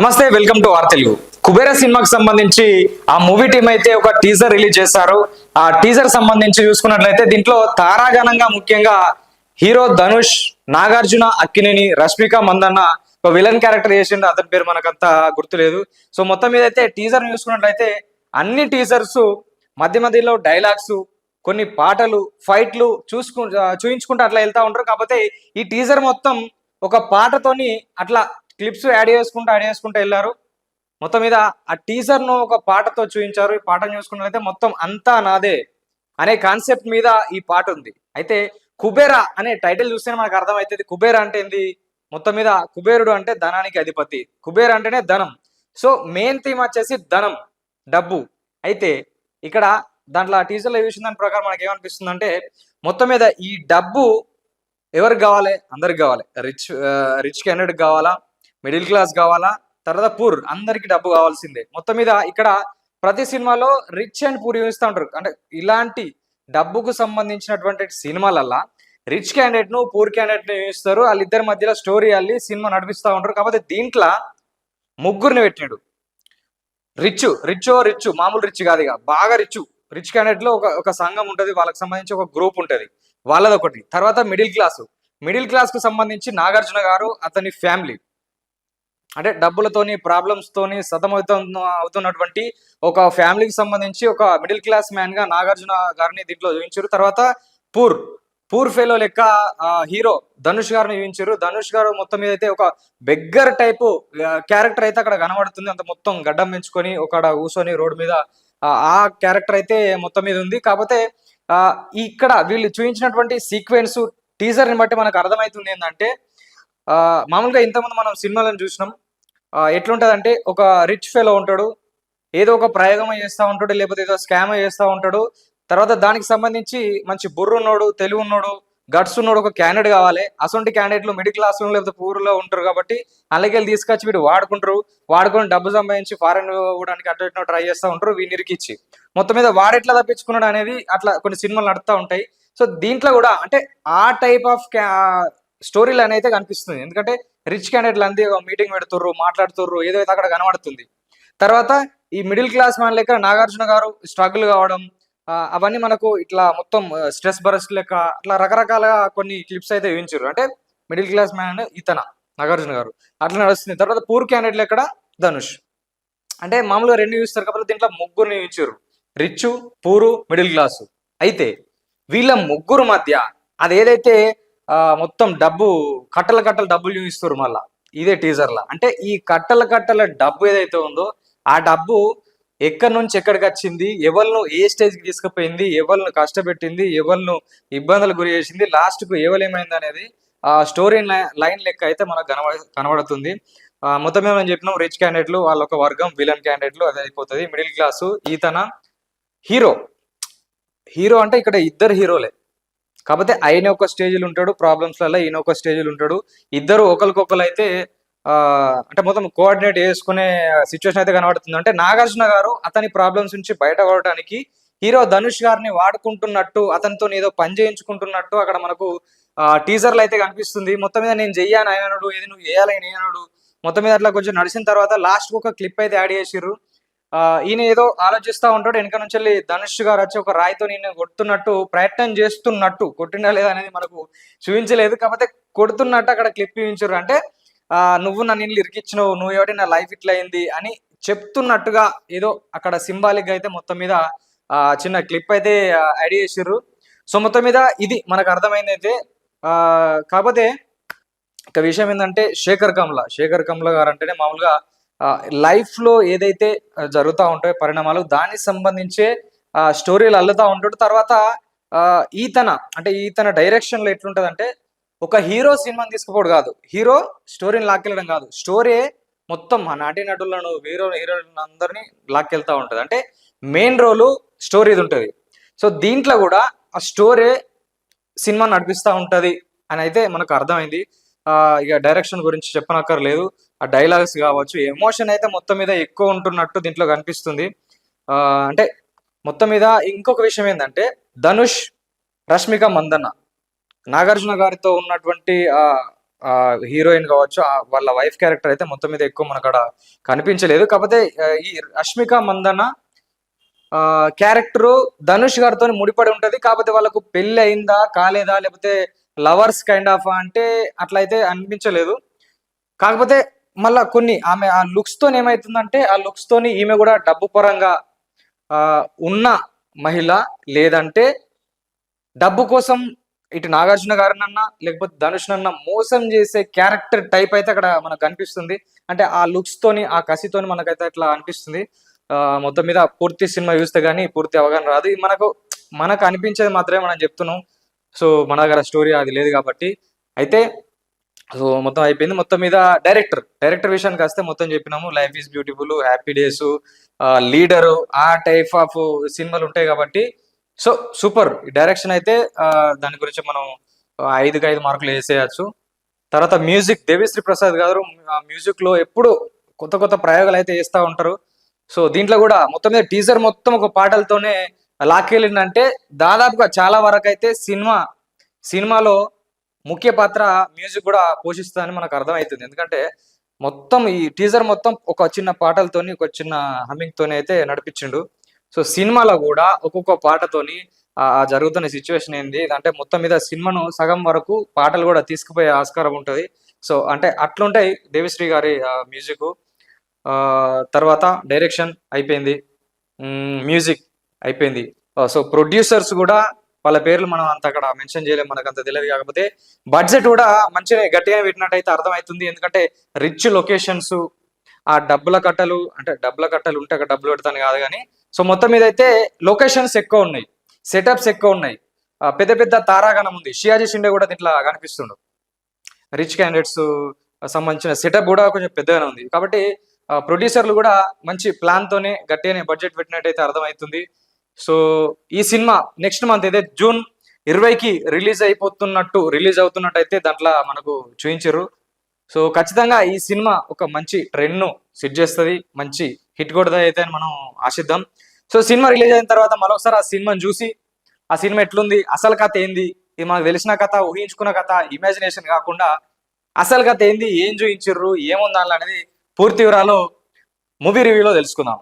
నమస్తే, welcome to our Telugu. Kubera సినిమాకి సంబంధించి ఆ మూవీ టీం అయితే ఒక టీజర్ రిలీజ్ చేశారు. ఆ టీజర్ సంబంధించి చూసుకున్నట్లయితే దీంట్లో తారాగణంగా ముఖ్యంగా హీరో ధనుష్, నాగార్జున, అక్కినేని, రష్మిక మందన్న ఒక విలన్ క్యారెక్టర్ చేసిండు. అతని పేరు మనకంతా గుర్తులేదు. సో మొత్తం మీద అయితే టీజర్ చూసుకున్నట్లయితే అన్ని టీజర్స్ మధ్య మధ్యలో డైలాగ్స్, కొన్ని పాటలు, ఫైట్లు చూయించుకుంటూ అట్లా వెళ్తా ఉంటారు. కాకపోతే ఈ టీజర్ మొత్తం ఒక పాటతోని అట్లా క్లిప్స్ యాడ్ చేసుకుంటూ వెళ్ళారు. మొత్తం మీద ఆ టీజర్ ను ఒక పాటతో చూపించారు. ఈ పాటను చూసుకున్నట్లయితే మొత్తం అంతా నాదే అనే కాన్సెప్ట్ మీద ఈ పాట ఉంది. అయితే కుబేర అనే టైటిల్ చూస్తే మనకు అర్థమవుతుంది. కుబేర అంటే ఏంది? మొత్తం మీద కుబేరుడు అంటే ధనానికి అధిపతి, కుబేర అంటేనే ధనం. సో మెయిన్ థీమ్ వచ్చేసి ధనం, డబ్బు. అయితే ఇక్కడ దాంట్లో టీజర్లో చూసిన దాని ప్రకారం మనకి ఏమనిపిస్తుంది అంటే మొత్తం మీద ఈ డబ్బు ఎవరికి కావాలి? అందరికి కావాలి. రిచ్ క్యాండిడేట్ కావాలా, మిడిల్ క్లాస్ కావాలా, తర్వాత పూర్, అందరికి డబ్బు కావాల్సిందే. మొత్తం మీద ఇక్కడ ప్రతి సినిమాలో రిచ్ అండ్ పూర్ చూపిస్తూ ఉంటారు. అంటే ఇలాంటి డబ్బుకు సంబంధించినటువంటి సినిమాలల్లా రిచ్ క్యాండిడేట్ ను, పూర్ క్యాండిడేట్ ను చూపిస్తారు. వాళ్ళిద్దరి మధ్యలో స్టోరీ అల్లి సినిమా నడిపిస్తూ ఉంటారు. కాకపోతే దీంట్లో ముగ్గురిని పెట్టినాడు. రిచ్ మామూలు రిచ్ కాదు, ఇక బాగా రిచ్ క్యాండిడేట్ లో ఒక సంఘం ఉంటుంది, వాళ్ళకి సంబంధించి ఒక గ్రూప్ ఉంటుంది, వాళ్ళది ఒకటి. తర్వాత మిడిల్ క్లాస్ కు సంబంధించి నాగార్జున గారు, అతని ఫ్యామిలీ, అంటే డబ్బులతోని ప్రాబ్లమ్స్ తోని అవుతున్నటువంటి ఒక ఫ్యామిలీకి సంబంధించి ఒక మిడిల్ క్లాస్ మ్యాన్ గా నాగార్జున గారిని దీంట్లో చూపించారు. తర్వాత పూర్ ఫెలో లెక్క హీరో ధనుష్ గారిని చూపించారు. ధనుష్ గారు మొత్తం మీద అయితే ఒక బెగ్గర్ టైపు క్యారెక్టర్ అయితే అక్కడ కనబడుతుంది. అంత మొత్తం గడ్డం పెంచుకొని ఒక కూర్చొని రోడ్డు మీద ఆ క్యారెక్టర్ అయితే మొత్తం మీద ఉంది. కాకపోతే ఇక్కడ వీళ్ళు చూపించినటువంటి సీక్వెన్స్ టీజర్ ని బట్టి మనకు అర్థమవుతుంది ఏంటంటే మామూలుగా ఇంతకుముందు మనం సినిమాలను చూసినాం. ఎట్లుంటదంటే ఒక రిచ్ ఫెలో ఉంటాడు, ఏదో ఒక ప్రయోగం చేస్తూ ఉంటాడు, లేకపోతే ఏదో స్కామ్ చేస్తూ ఉంటాడు. తర్వాత దానికి సంబంధించి మంచి బుర్ర ఉన్నాడు, తెలివి ఉన్నాడు, గట్స్ ఉన్నాడు ఒక క్యాండిడేట్ కావాలి. అసొంటి క్యాండిడేట్లు మిడిల్ క్లాస్ లేకపోతే పూర్లో ఉంటారు కాబట్టి అలాగే తీసుకొచ్చి వీడు వాడుకొని డబ్బు సంపాదించి ఫారెన్ పోవడానికి అటు ఇటు ట్రై చేస్తూ ఉంటారు, వీడిని ఇరికిచ్చి. మొత్తం మీద వాడెట్లా తప్పించుకున్నాడు అనేది అట్లా కొన్ని సినిమాలు నడుస్తూ ఉంటాయి. సో దీంట్లో కూడా అంటే ఆ టైప్ ఆఫ్ స్టోరీలు అనేది కనిపిస్తుంది. ఎందుకంటే రిచ్ క్యాండిడేట్లు అంతే మీటింగ్ పెడుతుర్రు, మాట్లాడుతుర్రు, ఏదైతే అక్కడ కనబడుతుంది. తర్వాత ఈ మిడిల్ క్లాస్ మ్యాన్ లెక్క నాగార్జున గారు స్ట్రగుల్ కావడం, అవన్నీ మనకు ఇట్లా మొత్తం స్ట్రెస్ బరస్ట్ లెక్క అట్లా రకరకాలుగా కొన్ని క్లిప్స్ అయితే చూపించారు. అంటే మిడిల్ క్లాస్ మ్యాన్ నాగార్జున గారు అట్లా నడుస్తుంది. తర్వాత పూర్ క్యాండిడేట్లు ఎక్కడ? ధనుష్. అంటే మామూలుగా రెండు చూస్తారు కాబట్టి దీంట్లో ముగ్గురిని చూపించారు, రిచ్, పూరు, మిడిల్ క్లాసు. అయితే వీళ్ళ ముగ్గురు మధ్య అదేదైతే మొత్తం కట్టల డబ్బులు చూపిస్తారు మళ్ళా ఇదే టీజర్లా. అంటే ఈ కట్టల డబ్బు ఏదైతే ఉందో ఆ డబ్బు ఎక్కడి నుంచి ఎక్కడికి వచ్చింది, ఎవరిను ఏ స్టేజ్కి తీసుకుపోయింది, ఎవరిను కష్టపెట్టింది, ఎవరిను ఇబ్బందులు గురి చేసింది, లాస్ట్కు ఏమైంది అనేది ఆ స్టోరీ లైన్ లెక్క అయితే మనకు కనబడుతుంది. మొత్తం మీద మనం చెప్పినాం, రిచ్ క్యాండిడేట్లు వాళ్ళ ఒక వర్గం, విలన్ క్యాండిడేట్లు అది అయిపోతుంది. మిడిల్ క్లాసు ఈతన హీరో అంటే ఇక్కడ ఇద్దరు హీరోలే. కాకపోతే ఆయన ఒక స్టేజ్లో ఉంటాడు ప్రాబ్లమ్స్లలో, ఈయన ఒక స్టేజ్లో ఉంటాడు. ఇద్దరు ఒకరికొకరు అయితే అంటే మొత్తం కోఆర్డినేట్ చేసుకునే సిచ్యువేషన్ అయితే కనబడుతుంది. అంటే నాగార్జున గారు అతని ప్రాబ్లమ్స్ నుంచి బయటపడటానికి హీరో ధనుష్ గారిని వాడుకుంటున్నట్టు, అతనితో ఏదో పని చేయించుకుంటున్నట్టు అక్కడ మనకు టీజర్లు అయితే కనిపిస్తుంది. మొత్తం మీద నేను చెయ్యాను ఆయనడు, ఏది నువ్వు చేయాలని నేనడు. మొత్తం మీద అట్లా కొంచెం నడిచిన తర్వాత లాస్ట్ ఒక క్లిప్ అయితే యాడ్ చేసిర్రు. ఈయన ఏదో ఆలోచిస్తూ ఉంటాడు, వెనక నుంచి వెళ్ళి ధనుష్ గారు వచ్చి ఒక రాయితో నేను కొడుతున్నట్టు ప్రయత్నం చేస్తున్నట్టు, కొట్టిండా లేదా అనేది మనకు చూపించలేదు. కాకపోతే కొడుతున్నట్టు అక్కడ క్లిప్ చూపించారు. అంటే నువ్వు నన్ను ఇరికిచ్చినావు, నువ్వు ఎవరి నా లైఫ్ ఇట్లా అయింది అని చెప్తున్నట్టుగా ఏదో అక్కడ సింబాలిక్ అయితే మొత్తం మీద చిన్న క్లిప్ అయితే యాడ్ చేసిర్రు. సో మొత్తం మీద ఇది మనకు అర్థమైంది అయితే. కాకపోతే ఇక విషయం ఏంటంటే శేఖర్ కమ్ల గారు అంటేనే మామూలుగా లైఫ్ లో ఏదైతే జరుగుతూ ఉంటాయో పరిణామాలు, దానికి సంబంధించే స్టోరీలు అల్లుతూ ఉంటాడు. తర్వాత ఈతన డైరెక్షన్ లో ఎట్లుంటది అంటే ఒక హీరో సినిమాని తీసుకుపోడు కాదు, హీరో స్టోరీని లాక్కెళ్ళడం కాదు, స్టోరీ మొత్తం నటులను హీరోలను అందరినీ లాక్కెళ్తా ఉంటది. అంటే మెయిన్ రోలు స్టోరీది ఉంటుంది. సో దీంట్లో కూడా ఆ స్టోరీ సినిమా నడిపిస్తూ ఉంటది అని అయితే మనకు అర్థమైంది. ఇక డైరెక్షన్ గురించి చెప్పనక్కర్లేదు, ఆ డైలాగ్స్ కావచ్చు, ఎమోషన్ అయితే మొత్తం మీద ఎక్కువ ఉంటున్నట్టు దీంట్లో కనిపిస్తుంది. అంటే మొత్తం మీద ఇంకొక విషయం ఏంటంటే ధనుష్, రష్మిక మందన్న నాగార్జున గారితో ఉన్నటువంటి హీరోయిన్ కావచ్చు, వాళ్ళ వైఫ్ క్యారెక్టర్ అయితే మొత్తం మీద ఎక్కువ మనకు అక్కడ కనిపించలేదు. కాకపోతే ఈ రష్మిక మందన క్యారెక్టర్ ధనుష్ గారితో ముడిపడి ఉంటది. కాకపోతే వాళ్ళకు పెళ్లి అయిందా కాలేదా, లేకపోతే లవర్స్ కైండ్ ఆఫ్ అంటే అట్లయితే అనిపించలేదు. కాకపోతే మళ్ళా కొన్ని ఆమె ఆ లుక్స్ తోని ఏమైతుందంటే, ఆ లుక్స్ తోని ఈమె కూడా డబ్బు పరంగా ఉన్న మహిళ, లేదంటే డబ్బు కోసం ఇటు నాగార్జున గారినన్నా లేకపోతే ధనుష్ నన్నా మోసం చేసే క్యారెక్టర్ టైప్ అయితే అక్కడ మనకు కనిపిస్తుంది. అంటే ఆ లుక్స్ తోని ఆ కసితోని మనకైతే అట్లా అనిపిస్తుంది. మొత్తం మీద పూర్తి సినిమా చూస్తే గానీ పూర్తి అవగాహన రాదు. ఇది మనకు అనిపించేది మాత్రమే మనం చెప్తున్నాం. సో మన దగ్గర స్టోరీ అది లేదు కాబట్టి. అయితే సో మొత్తం అయిపోయింది. మొత్తం మీద డైరెక్టర్ విషయానికి వస్తే మొత్తం చెప్పినాము. Life is beautiful, happy days, leader, ఆ టైప్ ఆఫ్ సినిమాలు ఉంటాయి కాబట్టి సో సూపర్. డైరెక్షన్ అయితే దాని గురించి మనం 5కి 5 మార్కులు వేసేయచ్చు. తర్వాత మ్యూజిక్, దేవిశ్రీ ప్రసాద్ గారు మ్యూజిక్ లో ఎప్పుడు కొత్త కొత్త ప్రయోగాలు అయితే చేస్తూ ఉంటారు. సో దీంట్లో కూడా మొత్తం మీద టీజర్ మొత్తం ఒక పాటలతోనే లాక్కెళ్ళిందంటే దాదాపుగా చాలా వరకు అయితే సినిమాలో ముఖ్య పాత్ర మ్యూజిక్ కూడా పోషిస్తుందని మనకు అర్థమవుతుంది. ఎందుకంటే మొత్తం ఈ టీజర్ మొత్తం ఒక చిన్న పాటలతోని, ఒక చిన్న హమ్మింగ్ తోని అయితే నడిపించిండు. సో సినిమాలో కూడా ఒక్కొక్క పాటతోని జరుగుతున్న సిచ్యువేషన్ ఏంది అంటే మొత్తం మీద సినిమాను సగం వరకు పాటలు కూడా తీసుకుపోయే ఆస్కారం ఉంటది. సో అంటే అట్లుంటాయి దేవిశ్రీ గారి మ్యూజిక్. తర్వాత డైరెక్షన్ అయిపోయింది, మ్యూజిక్ అయిపోయింది. సో ప్రొడ్యూసర్స్ కూడా వాళ్ళ పేర్లు మనం అంత అక్కడ మెన్షన్ చేయలేము, మనకు అంత తెలియదు. కాకపోతే బడ్జెట్ కూడా మంచిగా గట్టిగా పెట్టినట్టయితే అర్థమవుతుంది. ఎందుకంటే రిచ్ లొకేషన్స్, ఆ డబ్బుల కట్టలు ఉంటే అక్కడ డబ్బులు పెడతాను కాదు కానీ సో మొత్తం మీద అయితే లొకేషన్స్ ఎక్కువ ఉన్నాయి, సెటప్స్ ఎక్కువ ఉన్నాయి, పెద్ద పెద్ద తారాగణం ఉంది. షియాజీ షిండే కూడా దీంట్లో కనిపిస్తుండు. రిచ్ క్యాండిడేట్స్ సంబంధించిన సెటప్ కూడా కొంచెం పెద్దగానే ఉంది. కాబట్టి ప్రొడ్యూసర్లు కూడా మంచి ప్లాన్ తోనే గట్టిగానే బడ్జెట్ పెట్టినట్టయితే అర్థమవుతుంది. సో ఈ సినిమా నెక్స్ట్ మంత్ అయితే జూన్ 20కి రిలీజ్ అవుతున్నట్టు అయితే దాంట్లో మనకు చూపించారు. సో ఖచ్చితంగా ఈ సినిమా ఒక మంచి ట్రెండ్ ను సెట్ చేస్తుంది, మంచి హిట్ కొడుతుంది అయితే మనం ఆశిద్దాం. సో సినిమా రిలీజ్ అయిన తర్వాత మరొకసారి ఆ సినిమాని చూసి ఆ సినిమా ఎట్లుంది, అసలు కథ ఏంది, ఇది మనకు తెలిసిన కథ, ఊహించుకున్న కథ, ఇమాజినేషన్ కాకుండా అసలు కథ ఏంది, ఏం చూపించిర్రు, ఏముంది దానిలో అనేది పూర్తి వివరాలు మూవీ రివ్యూలో తెలుసుకుందాం.